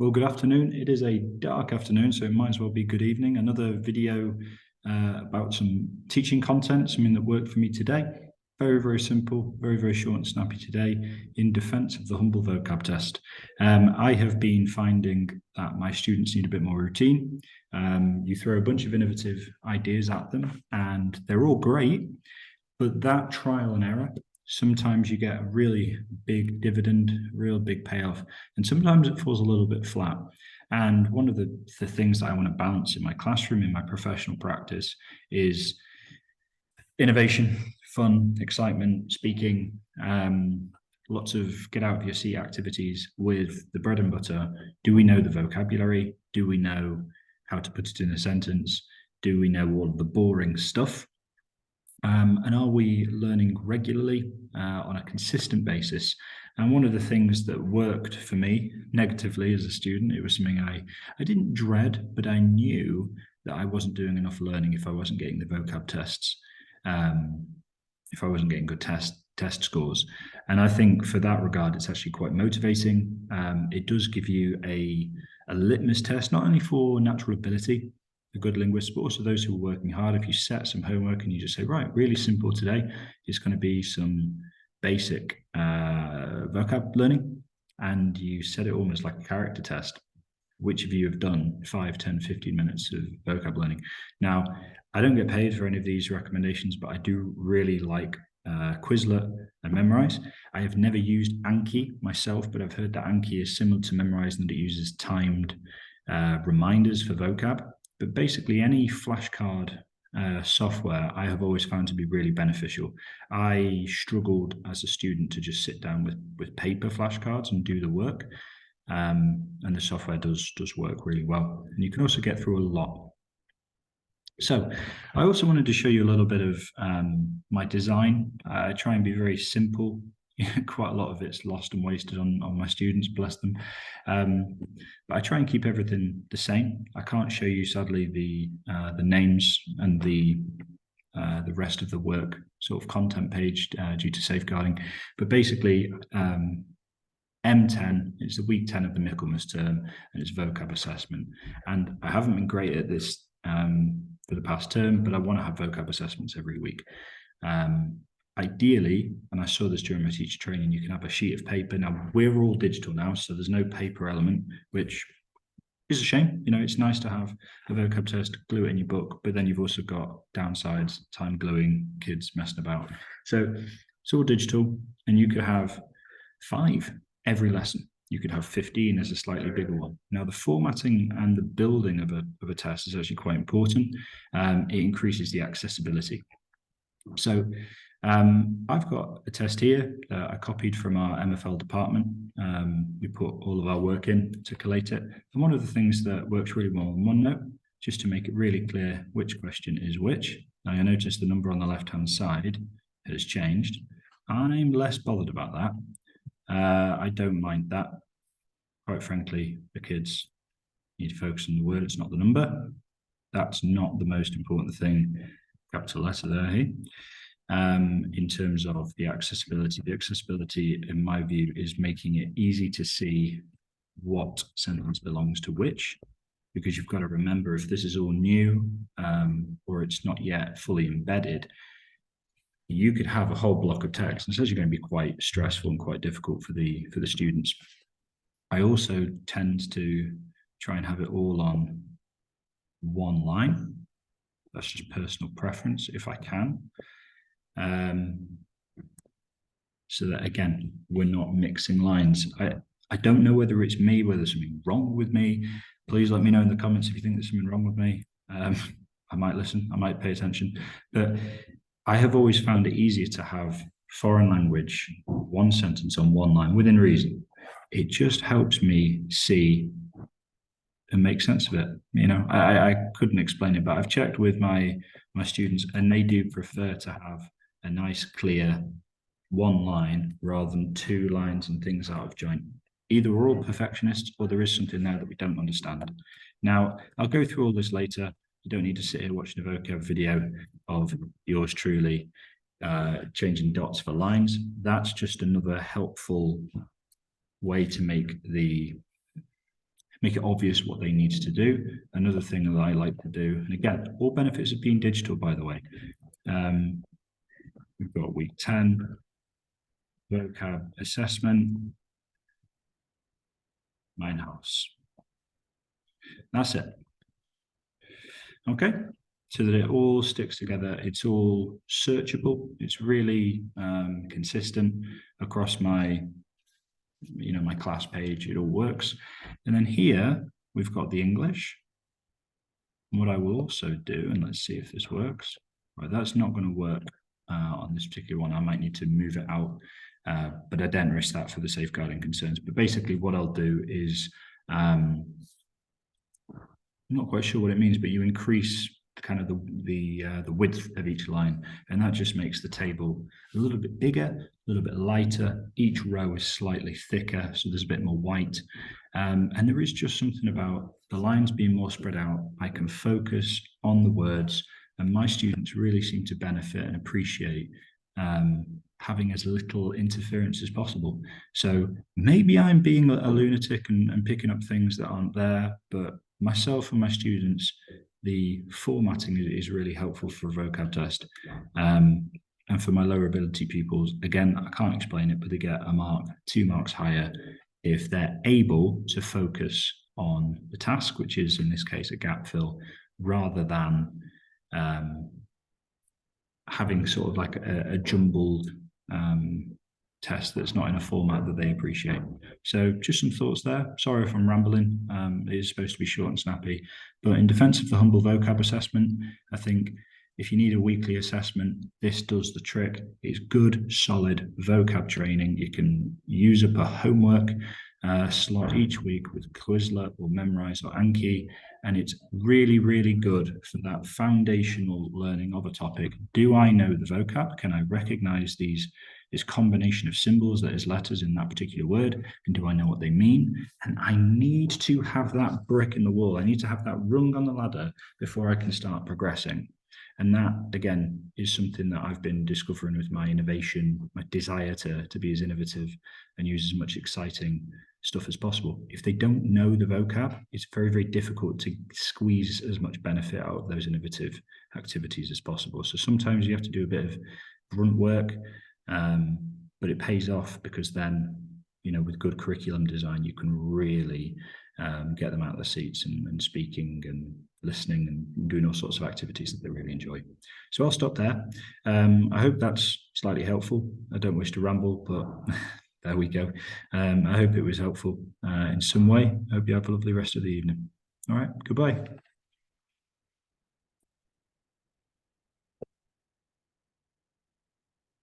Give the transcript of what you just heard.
Well, good afternoon. It is a dark afternoon, so it might as well be good evening. Another video about some teaching content, something that worked for me today. Very, very simple, very, very short and snappy today in defense of the humble vocab test. I have been finding that my students need a bit more routine. You throw a bunch of innovative ideas at them and they're all great, but that trial and error, sometimes you get a really big dividend, real big payoff, and sometimes it falls a little bit flat. And one of the things that I want to balance in my classroom, in my professional practice, is innovation, fun, excitement, speaking, lots of get out of your seat activities with the bread and butter. Do we know the vocabulary? Do we know how to put it in a sentence? Do we know all of the boring stuff? And are we learning regularly on a consistent basis? And one of the things that worked for me negatively as a student, it was something I didn't dread, but I knew that I wasn't doing enough learning if I wasn't getting the vocab tests, if I wasn't getting good test scores. And I think for that regard, it's actually quite motivating. It does give you a litmus test, not only for natural ability, the good linguists, but also those who are working hard. If you set some homework and you just say, right, really simple today, it's going to be some basic vocab learning, and you set it almost like a character test. Which of you have done 5, 10, 15 minutes of vocab learning? Now, I don't get paid for any of these recommendations, but I do really like Quizlet and Memrise. I have never used Anki myself, but I've heard that Anki is similar to Memrise and that it uses timed reminders for vocab. But basically, any flashcard software I have always found to be really beneficial. I struggled as a student to just sit down with paper flashcards and do the work, and the software does work really well. And you can also get through a lot. So I also wanted to show you a little bit of my design. I try and be very simple. Quite a lot of it's lost and wasted on my students, bless them. But I try and keep everything the same. I can't show you, sadly, the names and the rest of the work sort of content page due to safeguarding. But basically, M10 is the week 10 of the Michaelmas term, and it's vocab assessment. And I haven't been great at this for the past term, but I want to have vocab assessments every week. Ideally, and I saw this during my teacher training, you can have a sheet of paper. Now, we're all digital now, so there's no paper element, which is a shame. You know, it's nice to have a vocab test, glue it in your book, but then you've also got downsides, time gluing, kids messing about. So it's all digital, and you could have 5 every lesson. You could have 15 as a slightly bigger one. Now, the formatting and the building of a test is actually quite important. It increases the accessibility. So I've got a test here I copied from our MFL department. We put all of our work in to collate it. And one of the things that works really well in OneNote, just to make it really clear which question is which. Now, you'll notice the number on the left-hand side has changed. I'm less bothered about that. I don't mind that. Quite frankly, the kids need to focus on the word, it's not the number. That's not the most important thing. Capital letter there, hey? In terms of the accessibility. The accessibility, in my view, is making it easy to see what sentence belongs to which, because you've got to remember if this is all new or it's not yet fully embedded, you could have a whole block of text, and it's actually going to be quite stressful and quite difficult for the students. I also tend to try and have it all on one line. That's just personal preference, if I can. So that, again, we're not mixing lines. I don't know whether it's me, whether there's something wrong with me. Please let me know in the comments if you think there's something wrong with me. I might listen, I might pay attention. But I have always found it easier to have foreign language, one sentence on one line, within reason. It just helps me see and make sense of it. You know, I couldn't explain it, but I've checked with my students, and they do prefer to have a nice, clear one line rather than 2 lines and things out of joint. Either we're all perfectionists or there is something there that we don't understand. Now, I'll go through all this later. You don't need to sit here watching a vocab video of yours truly changing dots for lines. That's just another helpful way to make the make it obvious what they need to do. Another thing that I like to do, and again, all benefits of being digital, by the way. We've got week 10, vocab assessment, mein Haus. That's it. Okay, so that it all sticks together. It's all searchable. It's really consistent across my, my class page. It all works. And then here we've got the English. And what I will also do, and let's see if this works. Right, that's not going to work on this particular one. I might need to move it out, but I don't risk that for the safeguarding concerns. But basically what I'll do is, I'm not quite sure what it means, but you increase kind of the width of each line, and that just makes the table a little bit bigger, a little bit lighter. Each row is slightly thicker, so there's a bit more white. And there is just something about the lines being more spread out. I can focus on the words, and my students really seem to benefit and appreciate having as little interference as possible. So maybe I'm being a lunatic and picking up things that aren't there, but myself and my students, the formatting is really helpful for a vocab test. And for my lower ability pupils, again, I can't explain it, but they get a mark, 2 marks higher if they're able to focus on the task, which is in this case a gap fill, rather than having sort of like a jumbled test that's not in a format that they appreciate. So just some thoughts there. Sorry if I'm rambling. It is supposed to be short and snappy, but in defense of the humble vocab assessment, I think if you need a weekly assessment, this does the trick. It's good, solid vocab training. You can use up a homework slot each week with Quizlet or Memrise or Anki, and it's really, really good for that foundational learning of a topic. Do I know the vocab? Can I recognize this combination of symbols that is letters in that particular word, and do I know what they mean? And I need to have that brick in the wall. I need to have that rung on the ladder before I can start progressing. And that, again, is something that I've been discovering with my innovation, my desire to be as innovative and use as much exciting stuff as possible. If they don't know the vocab, it's very, very difficult to squeeze as much benefit out of those innovative activities as possible. So sometimes you have to do a bit of grunt work, but it pays off, because then, with good curriculum design, you can really get them out of their seats and speaking and listening and doing all sorts of activities that they really enjoy. So I'll stop there. I hope that's slightly helpful. I don't wish to ramble, but there we go. I hope it was helpful in some way. I hope you have a lovely rest of the evening. All right, goodbye.